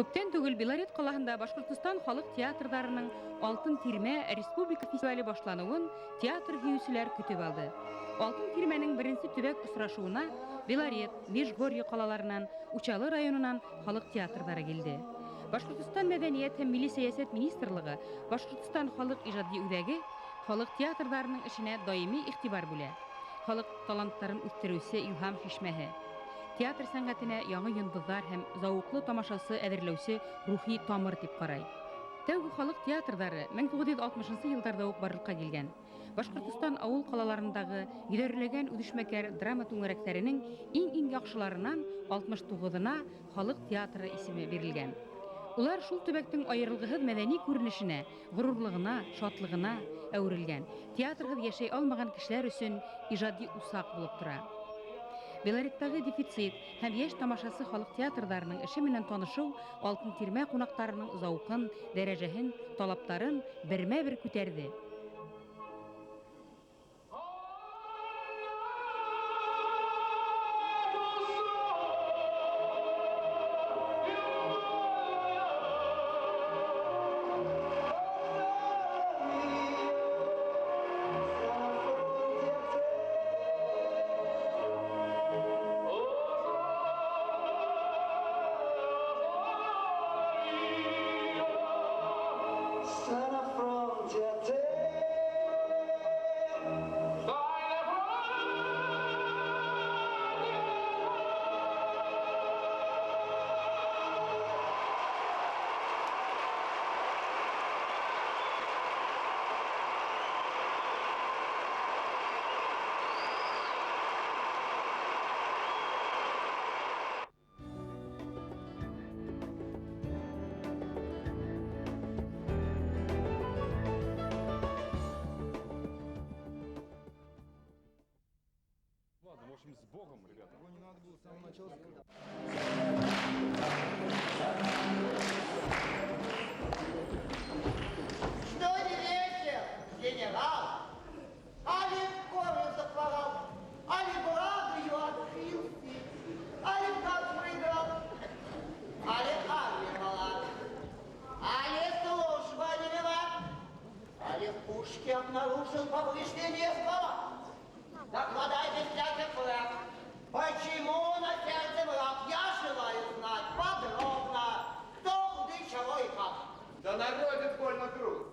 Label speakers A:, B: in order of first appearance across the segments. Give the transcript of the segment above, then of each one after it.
A: Күптән түгел Белорет калаһында Башкортстан халык театрдарының Алтын Тирмә республика фестивале башлануын театр һөючеләр көтеп алды. Алтын Тирмәнең беренче төбәк очрашуына Белорет, Межгорье калаларынан, Учалы районынан халык театрдары килде. Башкортстан мәдәният һәм милли сәясәт министрлыгы Башкортстан халык иҗади үзәге халык театрдарының эшенә даими игътибар бүлә. Халык талантларын үстерүче илһам шишмәһе. Театр сәнгатенә яңа йондызлар һәм зауыклы тамашасы әзерләүче рухи тамыр дип карай. Тәүге халык театрдары 1960 елларда ук барлыкка килгән. Башкортстан авыл калаларындагы йөҙәрләгән үҙешмәкәр драма түңәрәктәренең иң яхшыларынан 69-на халык театры исеме бирелгән. Улар шул төбәктең аерылгыһыҙ мәдәни күренешенә, горурлыгына, шатлыгына әверелгән. Театрһыҙ яшәй алмаган кешеләр өсөн иҗади усак булып тора. Белореттагы дефицит һәм яшь тамашасы халык театрдарының эше менән танышыу Алтын Тирмә кунакларының зауқын, дәрәҗәһен, талаптарын бермә-бер күтәрде.
B: В общем, с Богом, ребята. Его не надо было с самого начала сказать.
C: Что не вечер, генерал? Али кровью захворал, али благою отхился, али как проиграл, али армия мала, али служба не вела, али в пушке обнаружил повышение слова. Докладай без всяких фраг, почему на сердце враг? Я желаю знать подробно, кто, куда, чего и как.
D: Да народит больно груз.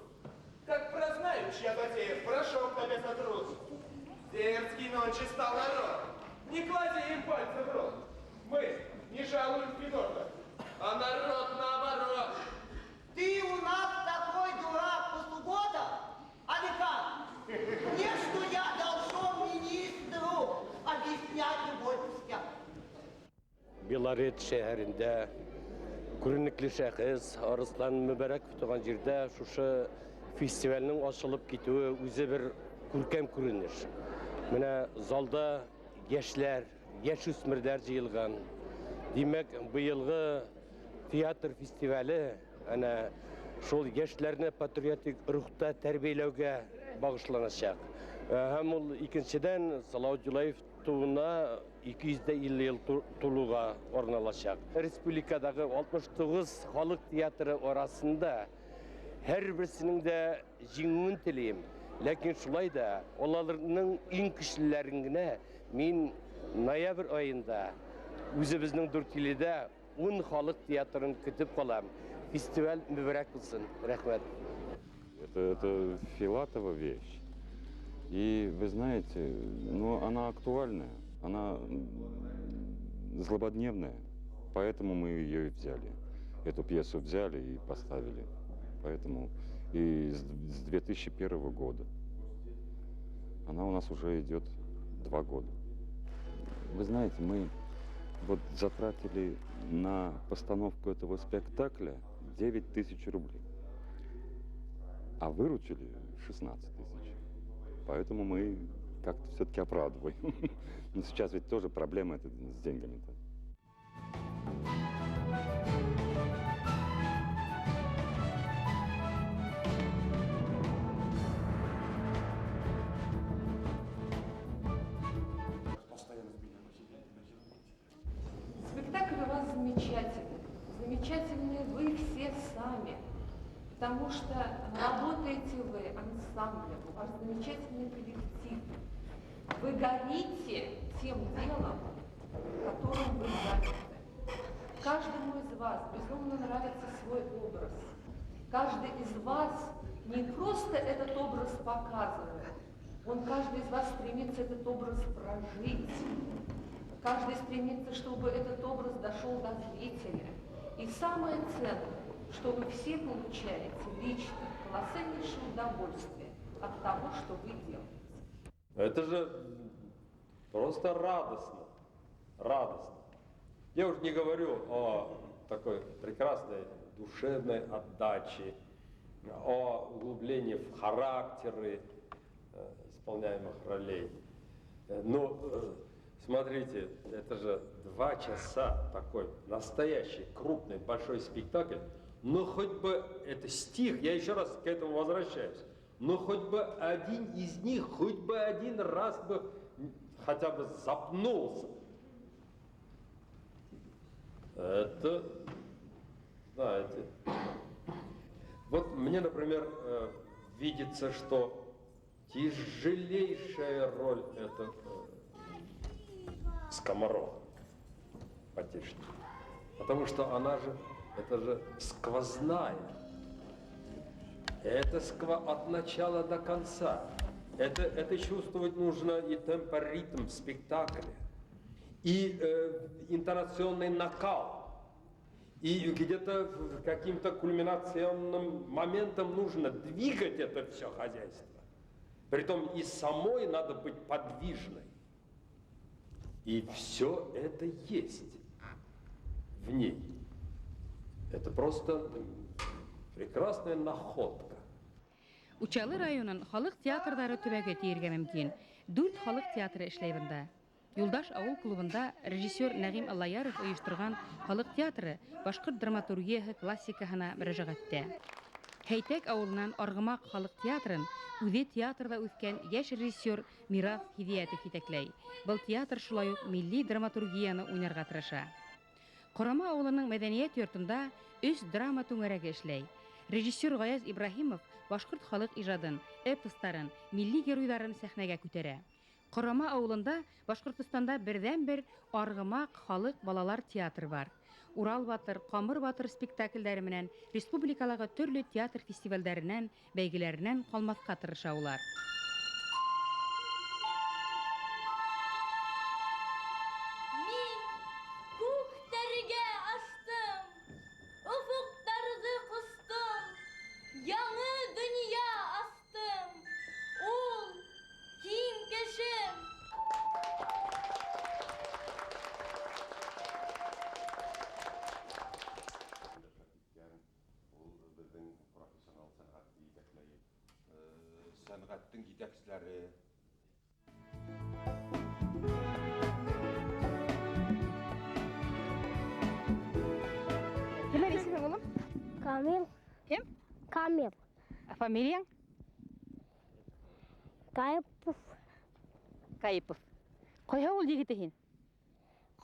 D: Как прознаешь, я Батеев, прошел к тебе сотрус. Дерзкий ночи стал народ. Не клади им пальцы в рот. Мы не жалуем Федота, а народ наоборот.
C: Ты у нас такой дурак по субботам? А не как? Не, что я должен министру объяснять любой пустяк.
E: Белорет шәһәрендә күренекле шәхес Арыслан Мөбәрәков туган җирдә шушы фестивальнең ачылып китүе үзе бер күркәм күренеш. Менә залда яшьләр, яшүсмерләр җыелган. Димәк, быелгы театр фестивале әнә шул яшьләрне патриотик рухта тәрбияләүгә багышланачак. Һәм ул икенчедән Салау Җулаев туына 250 ел тулуга орналашак. Республикадагы 69 халык театры арасында һәрберсенең дә җиңүен телим. Ләкин шулай да аларның иң көчлеләрен генә мин ноябрь аенда үзебезнең Дүртиледә 10 халык театрын көтеп калам. Фестиваль мүбәрәк булсын. Рәхмәт.
B: Это Филатова вещь. И вы знаете, ну, она актуальная, она злободневная. Поэтому мы ее и взяли. Эту пьесу взяли и поставили. Поэтому и с 2001 года. Она у нас уже идет 2 года. Вы знаете, мы вот затратили на постановку этого спектакля 9 тысяч рублей. А выручили 16 тысяч. Поэтому мы как-то все-таки оправдываем. Но сейчас ведь тоже проблема это с деньгами-то.
F: Спектакль у вас замечательный. замечательные вы все сами, потому что работаете вы ансамблем, у вас замечательный коллектив. Вы горите тем делом, которым вы заняты. Каждому из вас безумно нравится свой образ. Каждый из вас не просто этот образ показывает, каждый из вас стремится этот образ прожить. Каждый стремится, чтобы этот образ дошел до зрителя. И самое ценное, что вы все получаете лично колоссальнейшее удовольствие от того, что вы делаете.
G: Это же просто радостно, радостно. Я уже не говорю о такой прекрасной душевной отдаче, о углублении в характеры исполняемых ролей. Но смотрите, это же 2 часа такой настоящий, крупный, большой спектакль. Но хоть бы, это стих, я еще раз к этому возвращаюсь, но хоть бы один из них, хоть бы один раз бы хотя бы запнулся. Это, знаете, вот мне, например, видится, что тяжелейшая роль — это скоморох потешный. Потому что она же, это же сквозная. Это от начала до конца. Это чувствовать нужно и темпоритм спектакля, и интонационный накал. И где-то каким-то кульминационным моментом нужно двигать это все хозяйство. Притом и самой надо быть подвижной. И все это есть в ней. Это просто прекрасная находка.
A: Учалы районын халык театрдары төбәге тиергә мөмкин. 4 халык театры эшләй бында. Юлдаш авыл клубында режиссер Нәгым Аллаяров оештырган халык театры башкорт драматургиясе классикаһына мөрәҗәгать итә. Хәйтәк авылынан Аргымак халык театрын үзе театрда үскән яшь режиссер Мирас Хидиятов итәкләй. Был театр шулай ук милли драматургияны уйнарга тырыша. Корама авылының мәдәният йортында 3 драма түңәрәге эшләй. Режиссер Гаяз Ибраһимов башкорт халык ижадын, эпостарын, милли геройларын сәхнәгә күтәрә. Корама авылында Башкортстанда бердән-бер Аргымак халык балалар театры бар. Урал Батыр, Камыр Батыр спектакльләре менән республикадагы төрле театр фестивальләреннән, бәйгеләреннән калмаска тырыша улар.
H: Сәнгатьтең җитәкчеләре.
A: Кем исең улым?
I: Камил.
A: Кем?
I: Камил.
A: Фамилияң?
I: Кайпов.
A: Кайыпов. Кайһы ул егете һин?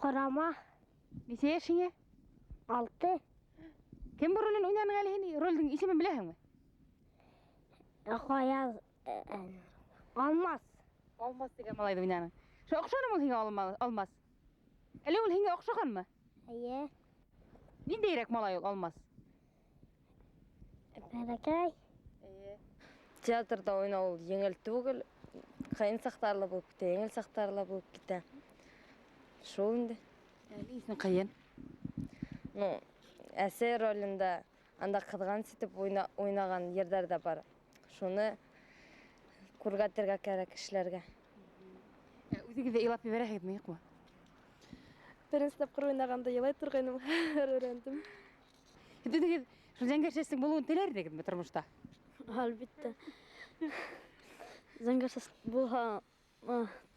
I: Корама.
A: Ничә яшеңә?
I: 6.
A: Кем бу ролен уйнаның әле һин? Рольдың исемен беләһеңме?
I: Гаяз. Алмаз.
A: Алмаз дигән малайды уйнаның. Шу охшанымы ул һиңа Алмаз? Әле ул һиңа охшаганмы?
I: Әйе.
A: Ниндәйрәк малай ул Алмаз?
I: Бәрәкәй.
J: Театрда ойнау еңел түгел, кыйын сактарлы булып китә, еңел сактарлы булып китә. Шул инде.
A: Әле исең кыйын.
J: Ну, әсәр ролендә анда кызган ситеп уйнаган йерләр дә бар. Шуны күргәтергә кирәк кешеләргә.
A: Үзегез дә илап ебәрәһегезме, юкмы?
J: Беренче тапкыр уйнаганда елай торганым өйрәндем.
A: Үзегез шул зәңгәршәсең булуын теләрдегезме тормышта?
I: Әлбәттә. Зәңгәршәс булһа,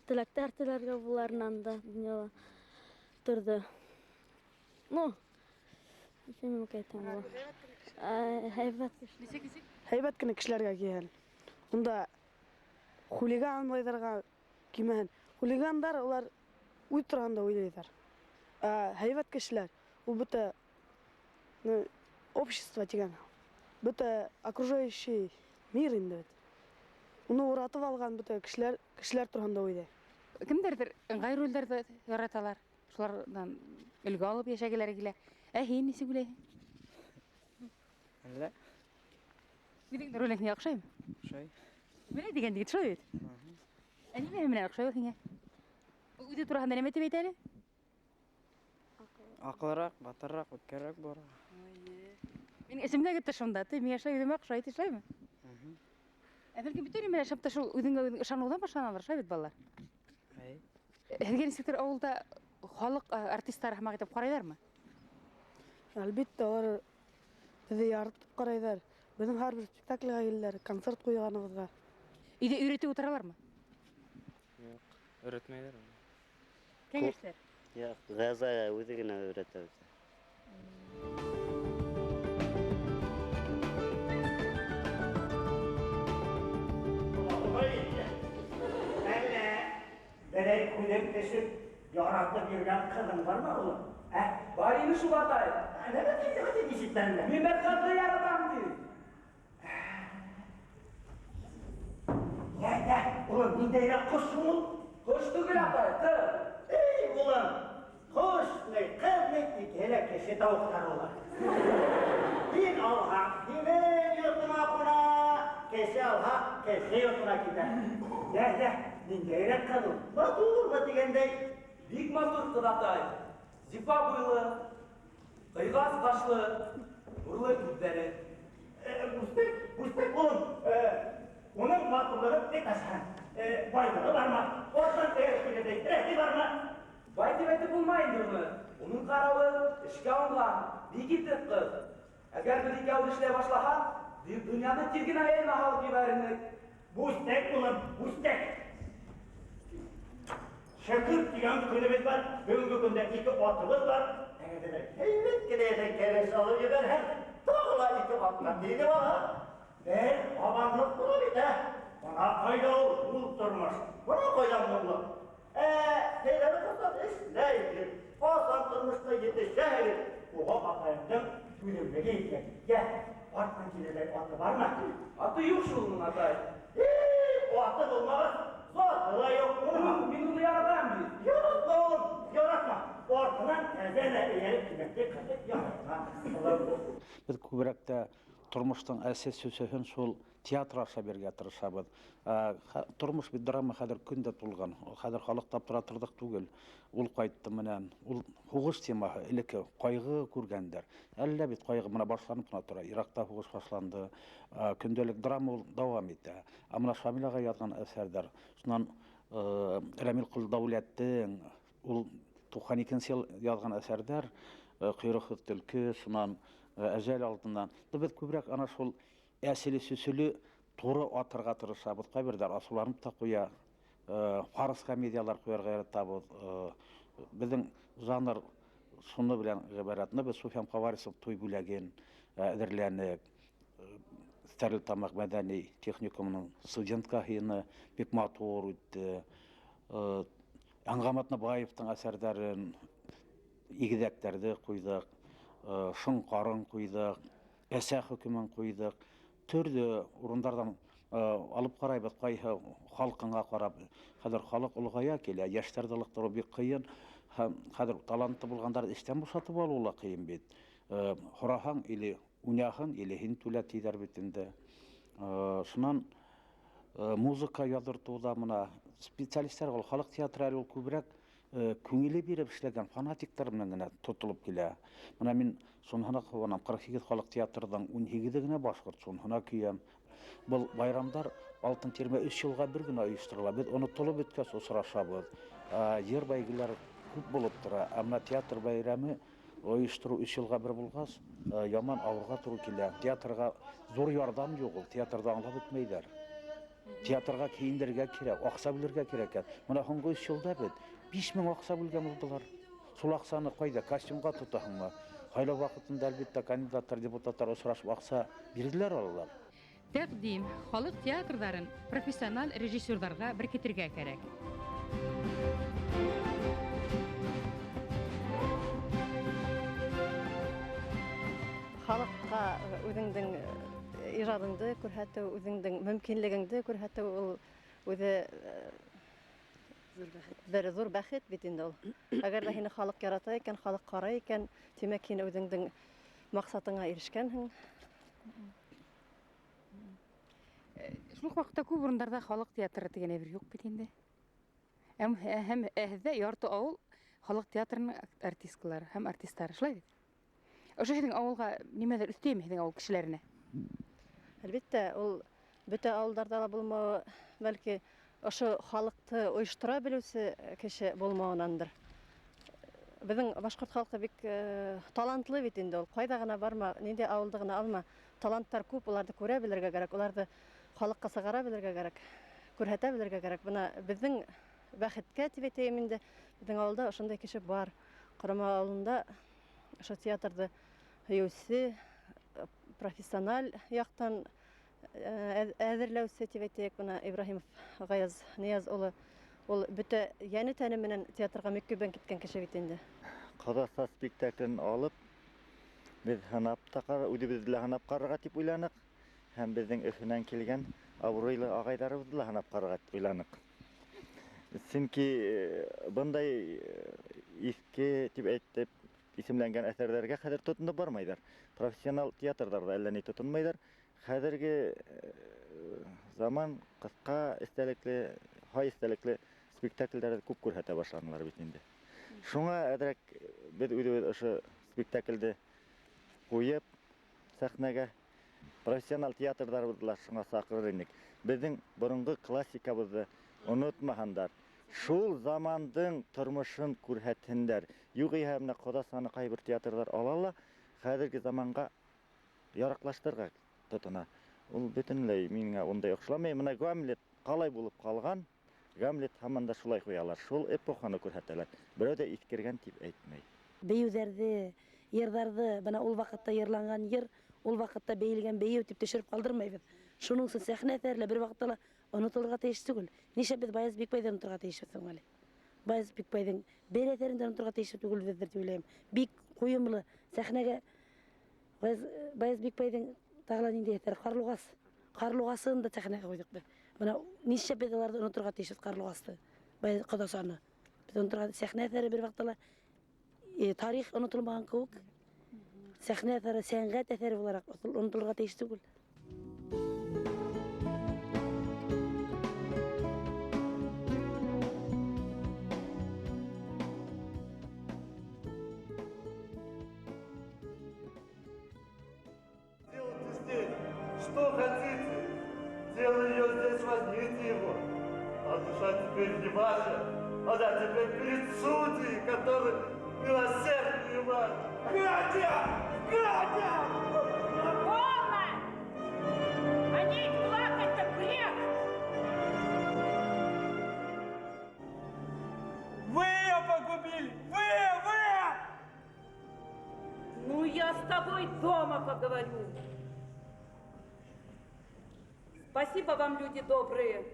I: теләктәр теләргә буларнан да дөньяда торды. Ну, ничем кайтам ул.
K: Һәйбәт кенә кешеләргә килгән. Унда хулиган байларга кимәһен. Хулигандар улар уй торганда уйлыйлар. Һәйбәт кешеләр ул бөтә общество деген. Бүті окружающий мир инде бит. Уну уратып алган бүті кишилер турганда ойдай.
A: Кимдердир ыңгай рөлдерди яраталар. Шулардан үлгү алып яшагелер киле. Һин несе күләй?
H: Әллә?
A: Бидең рөлең яхшымы?
H: Шай.
A: Менә дигән дигән шулай бит. Әни менә яхшы һиңә. Үзе турганда нәмә дип әйтәле?
H: Акылрак, батыррак, үткәррәк бара.
A: Мин исемдә китте шунда. Ты миңа шулай демәк, шулай тишләйме? Бәлки бөтен менә шапта шул үзеңгә ышанудан башланалар, шулай бит балалар. Һәргә нисектер авылда халык артистлары хәмәк итеп карайлармы?
K: Әлбәттә, алар безне яратып карайлар. Безнең һәрбер спектакльгә киләләр, концерт куйганыбызга.
A: Өйдә өйрәтеп утыралармы?
H: Юк, öğretмәйләр.
A: Кәңәшләр.
L: Юк, газа үзе генә öğретә.
C: Berek kulüp desip yaratıp yürüyen kızın var mı oğlum?
D: Var imiş Ubatay.
C: Ne bakayım hadi dişitten de.
D: Mehmet kadını yaratan diyor.
C: Ya oğlum bir de kuşsun mu?
D: Koştu gül atay, kır.
C: Ey ulan kuş ne kız ne ki hele keşi tavuklar olar. Bir alha kimin yurtuna kuna keşi alha keşi yurtuna gider. Ya nindeyle kadın matur mu diyende.
D: Bik matur kız atay. Zifa boylu, kıygaz kaşlı, nurlu yüzleri.
C: Ustek oğlum onun maturları ne taşan? Baydalı var mı? Oradan direkt var mı?
D: Baytibeti bulmayın durunu. Onun karalı, işe alıngan, bikitlik kız. Eğer bir iki avlı işleye başlahan, dünyanın çirkin ayağına halı giberini.
C: Ustek oğlum, ustek. Şakır diyen günümüz var, bugünkü günde iki atımız var. Heyret gideyden kereş alır gider hem dağla iki atlar değil var ha. Ben abanlık bunu bir de. Bana koyda ol, unutturmuş. Bana koydan bunu. Neyleri kızlar işleydi. Basan durmuşta yetişeydi. Oha bakayımdım, günümde giydi. Gel, artman kileden atı var mı?
D: Atı yok şu onun atay.
C: O atı bulmaz. Zatı da yok bunun.
D: Min onu yaratan bir.
C: Yaratma oğlum, yaratma. Ortadan tezene eğerip kıymetli kaçıp yaratma.
M: Biz көбірәкті тұрмыштың әсес сөсөһін сол театр аша берге тырышабыз. Тұрмыш бит драма хәзер көндә тулган. Хәзер халык таптыра тордык түгел. Ул кайтты менән. Ул хугыш темаһы элекке кайгы күргәндер. Әллә бит кайгы менә башланып кына тора. Иракта хугыш башланды. Көндәлек драма ул дәвам итә. Амна Шамил ага язган әсәрдәр. Шуннан Рамил Кул Дәүләттең ул 92 ел язган әсәрдәр Кыйрык төлке, шуннан әжәл алдыннан. Без күбрәк ана шул әсиле сөсүле туры атырга тырышабыз. Кайбердәр асуларын та куя, фарыз комедиялар куярга яратабыз. Безнең жанр шуны белән гыйбаратны без Суфиян Поварисов туй бүләген әзерләнеп, Стәрлетамак мәдәни техникумның студентка һыйны бик матур үтте. Аңгамат Набаевтың әсәрләрен, игезәкләрне куйдык, Шың қарын куйдык, Әсә хөкемен куйдык. Төрле урындардан алып карайбыз, кайһы халкыңа карап. Хәзер халык улгая килә, яшьләрдә лыктыру бик кыен. Хәзер таланты булгандар эштән бушатып алуы кыен бит. Хораһаң или уняһын или һин түләт тидер бит инде. Шуннан музыка языртуда мына специалистлар ул халык театры ул күбрәк күңеле биреп эшләгән фанатиктар белән генә тотылып килә. Менә мин шунһына куанам, 48 халык театрдан 18 генә башкорт шунһына көям. Бұл байрамдар алтын тирмә 3 елга бер генә оештырыла. Без онытылып беткәс осрашабыз. Җыр бәйгеләр күп булып тора. Әмма театр байрамы оештыру 3 елга бер булгас, яман авырга туры килә. Театрга зур ярдәм юк, театрда аңлап бетмәйләр. Театрга киендергә кирәк, акча бүләргә кирәк. Менә соңгы 3 елда бит 5000 акча бүлгән булдылар. Шул акчаны кайда костюмга тотаһыңмы? Кайла вакытында әлбәттә кандидаттар, депутаттар осрашып акча бирделәр алалар.
A: Тәкъдим халык театрдарын профессиональ режиссерларга беркетергә кирәк.
N: үзеңдең ижадыңды күрһәтү, үзеңдең мөмкинлегеңде күрһәтү ул үзе бер зур бәхет бит инде ул. Әгәр дә һине халык ярата икән, халык карый икән, димәк һин үзеңдең максатыңа ирешкәнһең.
A: Шул ук вакытта күп урындарда халык театры дигән әйбер юк бит инде. Һәм әһдә ярты авыл халык театрының артисткалары һәм артистлары шулай бит. Ошо һинең авылга нимәдер өстәйме һинең авыл кешеләренә?
N: Әлбәттә, ул бөтә авылдарда ла булмавы, бәлки ошо халыкты оештыра белүсе кеше булмауынандыр. Безнең башкорт халкы бик талантлы бит инде ул. Кайда гына барма, нинди авылды гына алма, таланттар күп, уларны күрә белергә кирәк, уларны халыкка сыгара белергә кирәк, күрһәтә белергә кирәк. Буна безнең бәхеткә дип әйтәм инде, безнең авылда ошондай кеше бар. Карама авылында ошо театрды һөйүсе, профессиональ яктан әзерләүсе дип әйтәйек, буна Ибраһимов Гаяз Нияз улы, ул бөтә яне тәне менән театрга мөккибен киткән кеше бит инде.
O: Казакстан спектаклен алып, без үзебезне һанап карарга дип уйланык, һәм безнең Өфөнән килгән абруйлы агайларыбызны да һанап карарга дип уйланык. Чөнки бундай иске дип әйтеп исемләнгән әсәрләргә хәзер тотынып бармайдар. Профессионал театрларда әллә ни тотынмайдар. Хәзерге заман кыска истәлекле, һай истәлекле спектакльләрне күп күрһәтә башладылар бит инде. Шуңа әдрәк без үзебез ошо спектакльдә куеп сәхнәгә профессионал театрларыбызны шуңа сакырыр идек. Безнең борынгы классикабызны онытмагандар. Шул замандың тормышын күрһәтһендәр. Югыйһә менә Казакстан кайбер театрлар алалар, хәзерге заманга яраклаштырга тотына. Ул бөтенләй миңа ондай охшамый. Менә Гамлет калай булып калган. Гамлет һаман да шулай куялар. Шул эпоханы күрһәтәләр. Берәү дә искергән дип әйтмәй.
P: Бейүләрде, йырларды, бана ул вакытта йырланган йыр, ул вакытта бейелгән бейү дип төшереп калдырмайбыз. Шуның өчен сәхнә әсәрләре бер вакытта онытылырга тиеш түгел. Нишләп без Баяз Бикбайдан унутырга тиешбез соң әле? Баяз Бикбайдың бер әсәрендә унутырга тиеш түгел дип уйлыйм. Бик куйымлы сәхнәгә Баяз Бикбайдың тагыла нинди әсәр Карлугас. Карлугасын да сәхнәгә куйдык без. Менә нишләп без аларны унутырга тиешбез Карлугасты? Баяз Казакстаны. Без унутырга сәхнә әсәре бер вакытта тарих онытылмаган кебек. Сәхнә әсәре сәнгать әсәре буларак унутылырга тиеш түгел.
Q: Что хотите? Дело ее здесь, возьмите его. А душа теперь не ваша, она теперь перед судьей, который милосерднее вас. Катя! Катя!
R: Полно! О ней плакать-то грех!
Q: Вы ее погубили! Вы!
R: Ну, я с тобой дома поговорю. Спасибо вам, люди добрые.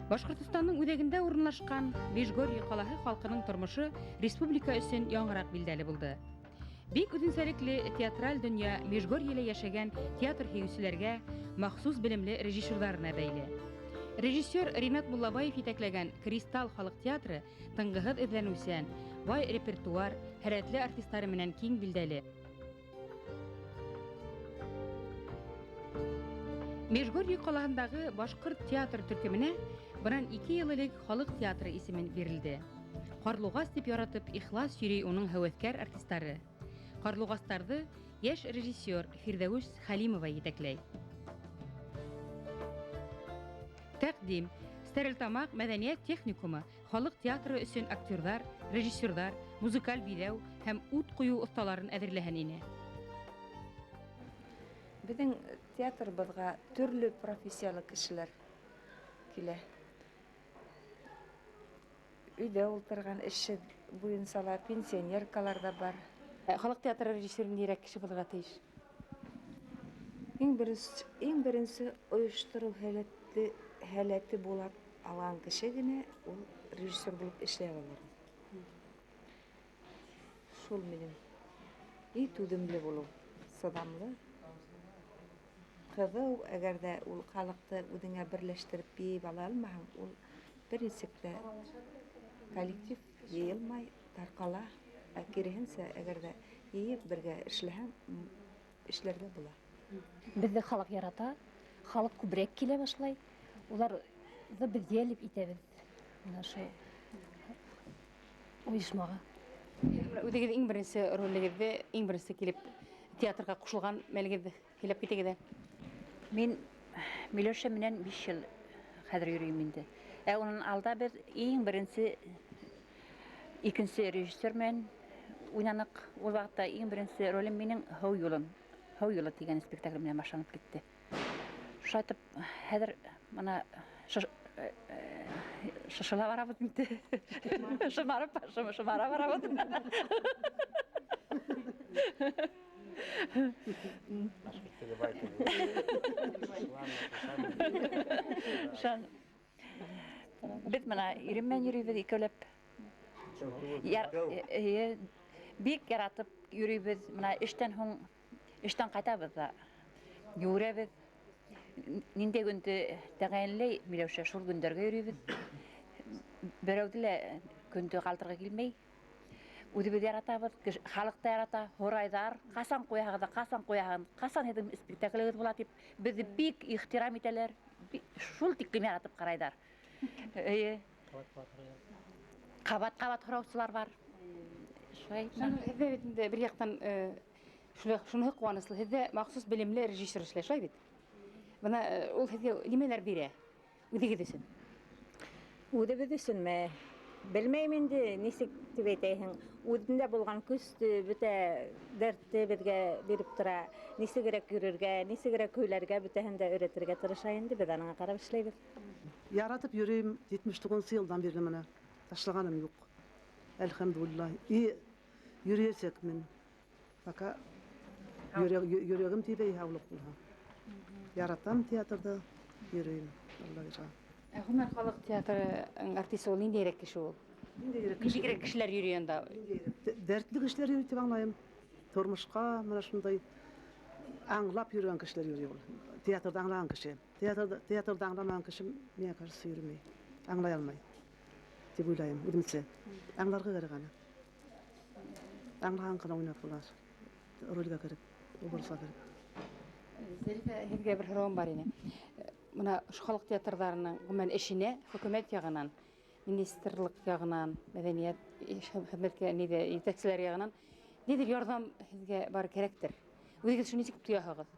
A: Башкортстанның үҙәгендә урынлашкан Межгорье ҡалаһы халҡының тормошо республика өсөн яңыраҡ билдәле булды. Бик үҙенсәлекле театраль донъя Межгорьелә йәшәгән театр һөйөүселәргә, махсус белемле режиссерларына бәйле. Режиссер Ринат Муллабаев етәкләгән Кристалл халык театры тыңғыһыҙ эҙләнеүсән, бай репертуар, һәләтле артисттары менән киң билдәле. Межгорье ҡалаһындағы башҡорт театр төркөмөнә бынан 2 йыл элек халык театры исемен бирелде. Ҡарлуғас дип яратып ихлас йөрөй уның һәүәҫкәр артисттары. Ҡарлуғастарҙы йәш режиссер Фирҙәүес Хәлимова етәкләй. Тәҡдим: Стәрлетамаҡ мәҙәниәт техникумы халык театры өсөн актерҙар, режиссерҙар, музыкаль биҙәү һәм ут ҡуйыу оҫталарын әҙерләһен ине.
F: Безнең театрыбыҙға төрлө профессиялы кешеләр килә. Өйдә ултырған эше буйынса ла пенсионеркалар да бар.
A: Халык театры режиссеры нирәк кеше булырға тейеш?
F: Иң беренсе ойоштырыу һәләте була
S: алган кеше генә ул режиссер булып эшләй алыр. Шул минем и түземле булу, сыдамлы. Кызу, әгәр дә ул халыкты үзеңә берләштереп бии ала алмаһаң, ул беренчектә коллектив йыелмай, таркала. Киресенчә, әгәр дә йыеп бергә эшләһәң, эшләргә була.
T: Безне халык ярата, халык күбрәк килә башлай. Уларны без ялеп итәбез. Наша оешмага.
A: Үдегез иң беренче ролегезде, иң беренче килеп театрга кушылган мәлегезде килеп китегез.
U: Мен Миләүшә менән 5 ел хәзер йөрим инде. Оның алда без иң беренче икенче режиссер мен уйнанык. Ул вакытта иң беренче ролем минем Һау юлы дигән спектакль менән башланып китте. Шайтып хәзер мына шашыла барабыз инде. Шымара барабыз. Biz mana irimmen yürüyüz ikölep. Bik yaratıp yürüyüz. Mana işten kaytabız da. Yürüyüz. Ninde gündü təğəyinley Milәүшә şol gündərgə yürüyüz. Берәүділе күнді қалтырға келмей. Үдібіз яратабыз, халықта ярата, хорайдар, қасан қояғыда, қасан едім спектакльгіз болады деп, бізді бик ихтирам етелер, шул тиккім яратып қарайдар. Қабат хораусылар бар.
A: Хізде бір яқтан шуны қуаныслы, хізде мақсус білімлі режиссер ішлей, шай бет? Бына ол хізде немелер бере, үдігі десін?
U: Үдібіз үшін мә, білмейм енді несек деп айтайын. Үдінде болған күсті, бүті дәртті бізге беріп тұра, несі керек үрерге, несі керек көйлерге бүтәхінде өретірге тұрышайынды, біз аныңа қарап ішлейбіз.
K: Яратып йөрейм, 79 елдан бері міне, ташлағаным жоқ. Әлхамдулилlah. Йөресек мен, бака йөрегім тибей хавлық болған. Яратам театрда, йөрейм.
A: Хумар халық театрының артисі ол нинде ерек кіші ол? Нинде ерек кішілер йөрейенда?
K: Дәртлі кішілер йөрей деп аңлайым. Тормышқа, мына шындай аңлап йөрген кішілер йөрей ол. Театрда аңлаған кіші. Театрда аңламаған кіші мен қарсы йөрмей, аңлай алмай. Деп ойлайым, өдімсе. Аңларға керек ана. Аңлаған қана ойнап болар. Рөлге керек, образға керек.
A: Зәрифә, һеҙгә бер һорауым бар ине. Мына халык театрҙарының гомумән эшенә хөкүмәт яғынан, министрлык яғынан, мәдәниәт хеҙмәткә етәкселәр яғынан ниҙер ярҙам һеҙгә бар кәрәктер. Үҙегеҙ шуны нисек тояһығыҙ?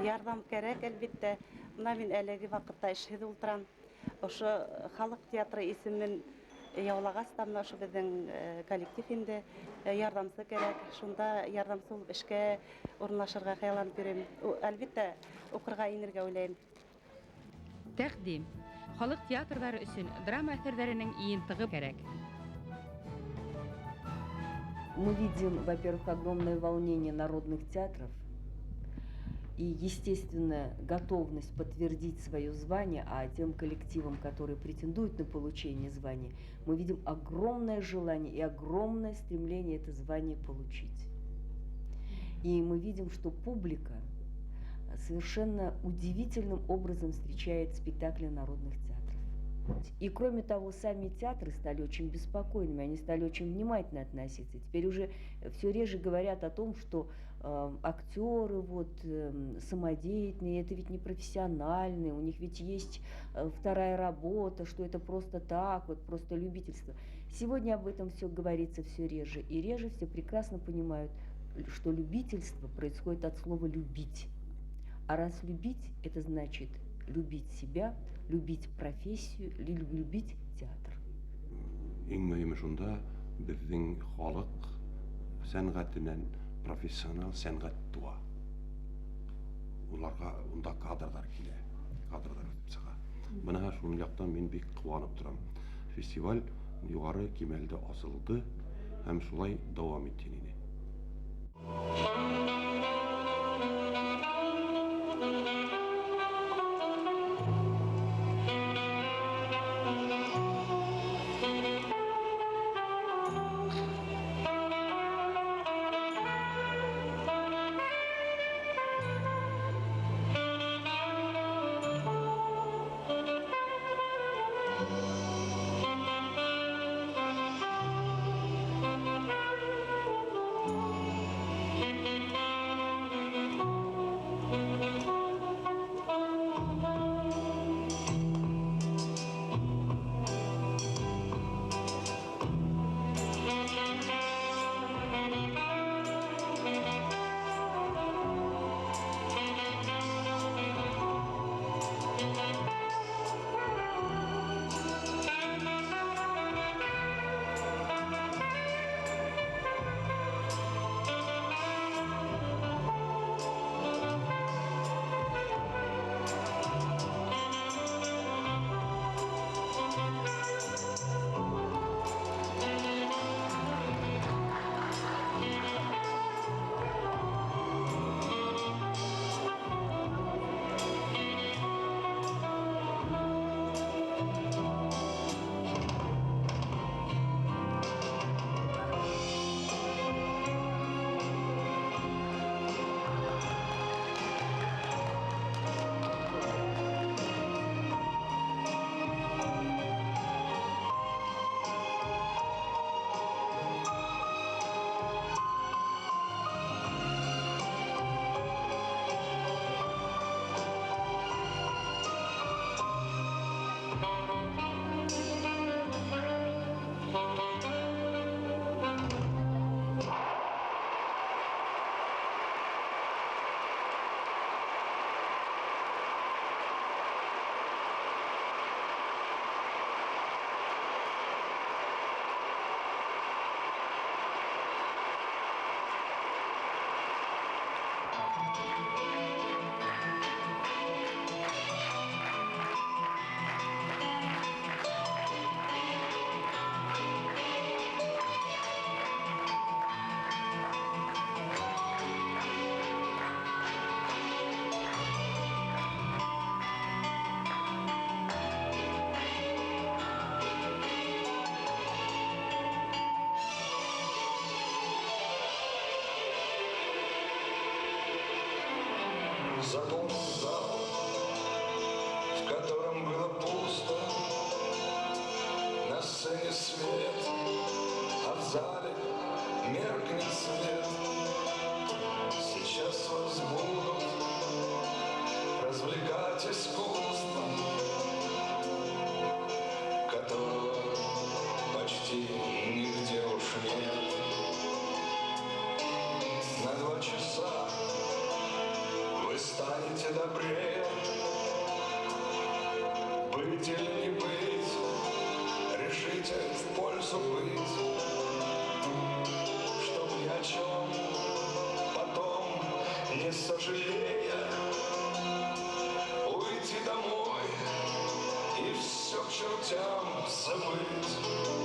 V: Ярҙам кәрәк, әлбиттә. Мына мин әлеге ваҡытта эшһеҙ ултырам. Ошо халык театры исемен яулағас та мына ошо беҙҙең коллектив инде ярҙамсы кәрәк. Шунда ярҙамсы булып эшкә урынлашырға хыялланып йөрөйм. Әлбиттә, уҡырға инергә уйлайым.
A: Тәҡдим. Халыҡ театрҙары өсөн драма әҫәрҙәренең йыйынтығы кәрәк.
W: Мы видим, во-первых, огромное волнение народных театров и, естественно, готовность подтвердить свое звание, а тем коллективам, которые претендуют на получение звания, мы видим огромное желание и огромное стремление это звание получить. И мы видим, что публика совершенно удивительным образом встречает спектакли народных театров. И кроме того, сами театры стали очень беспокойными, они стали очень внимательно относиться. Теперь уже все реже говорят о том, что актеры самодеятельные, это ведь не профессиональные, у них ведь есть вторая работа, что это просто так, просто любительство. Сегодня об этом все говорится все реже, и реже все прекрасно понимают, что любительство происходит от слова «любить». А раз любить, это значит любить себя, любить профессию, любить театр.
X: Ең мөһиме шунда безнең халык сәнгатеннән профессионал сәнгать туа. Уларга унда кадрдар килә, кадрдар үтеп чыга. Менә шул яктан мин бик куанып торам. Фестиваль югары кимәлдә асылды һәм шулай дәвам итте инде.
B: Запомнил зал, в котором было пусто, на сцене свет, а в зале меркнет свет. Сейчас вас будут развлекать искусством, которого почти нигде уж нет. На 2 часа вы станете добрее, быть или не быть, решите в пользу быть, чтоб ни о чем потом не сожалея, уйти домой и все к чертям забыть.